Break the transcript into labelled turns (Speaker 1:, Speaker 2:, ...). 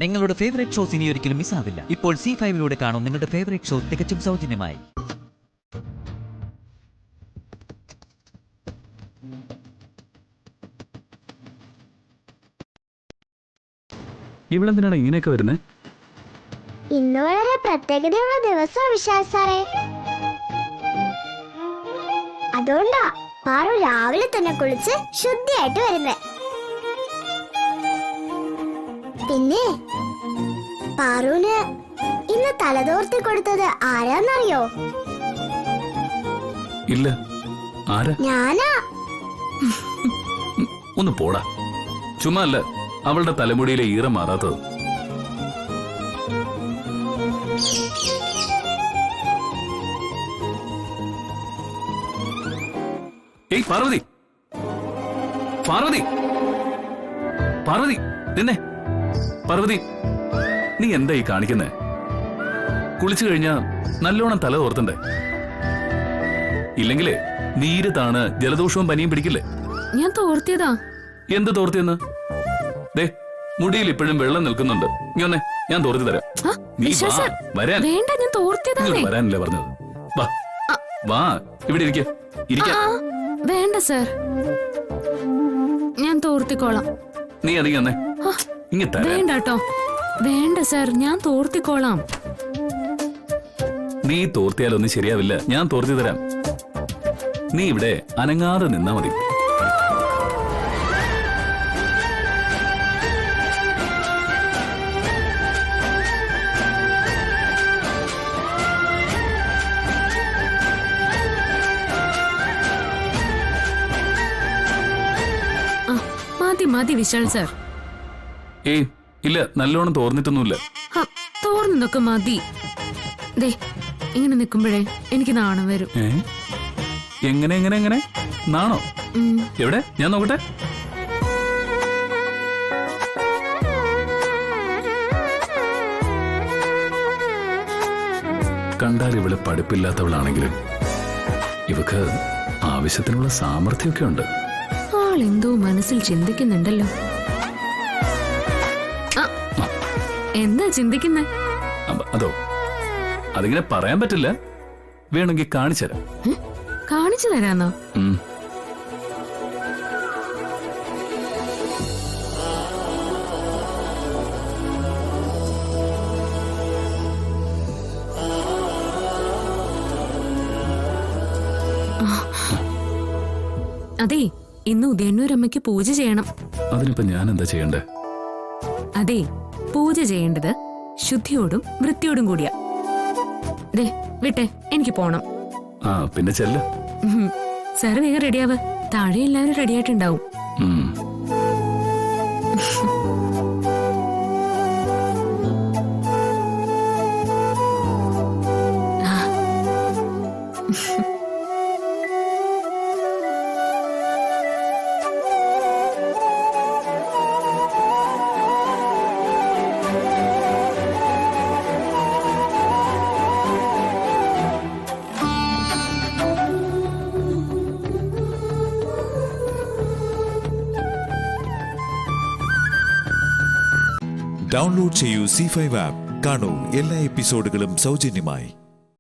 Speaker 1: നിങ്ങളുടെ favourite shows ഇനി ഒരിക്കലും മിസ്സാവില്ല. ഇപ്പോൾ C5 കാണും നിങ്ങളുടെ ഫേവറേറ്റ് ഷോ തികച്ചും സൗജന്യമായി.
Speaker 2: ഇവളെന്തിനാണ് ഇങ്ങനെയൊക്കെ വരുന്നത്?
Speaker 3: ഇന്ന് വളരെ പ്രത്യേകതയുള്ള ദിവസം വിശാൽ സാറേ. അതുകൊണ്ടാ പാറു രാവിലെ തന്നെ കുളിച്ച് ശുദ്ധിയായിട്ട് വരുന്നത്. പിന്നെ പാറുവിന് ഇന്ന് തലതോർത്തി കൊടുത്തത് ആരാന്നറിയോ?
Speaker 2: ഇല്ല, ആരാ?
Speaker 3: ഞാനാ.
Speaker 2: ഒന്ന് പോടാ. ചുമ്മാ അല്ല, അവളുടെ തലമുടിയിലെ ഈറം മാറാത്തത്. ഏയ് പാർവതി, പാർവതി, പാർവതി, നിന്നെ. പാർവതി, നീ എന്താ ഈ കാണിക്കുന്നേ? കുളിച്ചു കഴിഞ്ഞാ നല്ലോണം തല തോർത്തണ്ടേ? ഇല്ലെങ്കിലേ നീര് താണ് ജലദോഷവും പനിയും പിടിക്കില്ലേ?
Speaker 4: ഞാൻ തോർത്തിയതാ.
Speaker 2: എന്ത് തോർത്തിയെന്ന്? ദേ, മുടിയിൽ ഇപ്പോഴും വെള്ളം നിൽക്കുന്നുണ്ട്. നീ ഒന്നേ, ഞാൻ തോർത്തി തരാം. നീ വാ, വരാൻ.
Speaker 4: വേണ്ട, ഞാൻ തോർത്തിയതാ.
Speaker 2: വരാനല്ലേ പറഞ്ഞത്? വാ വാ, ഇവിടെ ഇരിക്ക.
Speaker 4: വേണ്ട സർ, ഞാൻ തോർത്തിക്കോളാം.
Speaker 2: നീ അധികം വന്നേ.
Speaker 4: വേണ്ട കേട്ടോ, വേണ്ട സർ, ഞാൻ തോർത്തിക്കോളാം.
Speaker 2: നീ തോർത്തിയാലൊന്നും ശരിയാവില്ല, ഞാൻ തോർത്തി തരാം. നീ ഇവിടെ അനങ്ങാതെ നിന്നാ മതി.
Speaker 4: മതി മതി വിശാൽ സർ.
Speaker 2: ഏയ് ഇല്ല, നല്ലോണം തോർന്നിട്ടൊന്നുമില്ല.
Speaker 4: തോർന്നതൊക്കെ മതി. ദേ, ഇങ്ങനെ നിക്കുമ്പോഴേ എനിക്ക് നാണം വരും.
Speaker 2: എങ്ങനെ എങ്ങനെ എങ്ങനെ നാണോ? എവിടെ, ഞാൻ നോക്കട്ടെ. കണ്ടാൽ ഇവള് പഠിപ്പില്ലാത്തവളാണെങ്കിലും ഇവക്ക് ആവശ്യത്തിനുള്ള സാമർഥ്യമൊക്കെ ഉണ്ട്.
Speaker 4: ആളെന്തോ മനസ്സിൽ ചിന്തിക്കുന്നുണ്ടല്ലോ. എന്താ ചിന്തിക്കുന്നേ?
Speaker 2: അതോ, അതിങ്ങനെ പറയാൻ പറ്റില്ല. വേണമെങ്കിൽ കാണിച്ചു തരാം.
Speaker 4: കാണിച്ചു തരാന്നോ? അതെ, ഇന്ന് ഉദയന്നൂരമ്മയ്ക്ക് പൂജ ചെയ്യണം.
Speaker 2: അതിനിപ്പോ ഞാൻ എന്താ ചെയ്യണ്ടേ?
Speaker 4: അതെ, പൂജ ചെയ്യേണ്ടത് ശുദ്ധിയോടും വൃത്തിയോടും കൂടിയാ. ദേ, വിട്ടെ, എനിക്ക് പോണം.
Speaker 2: പിന്നെ ചെല്ല.
Speaker 4: സാറ് വേഗം റെഡിയാവ്. താഴെ എല്ലാവരും റെഡിയായിട്ടുണ്ടാവും.
Speaker 5: ഡൗൺലോഡ് ചെയ്യൂ C5 ആപ്പ്. കാണൂ എല്ലാ എപ്പിസോഡുകളും സൗജന്യമായി.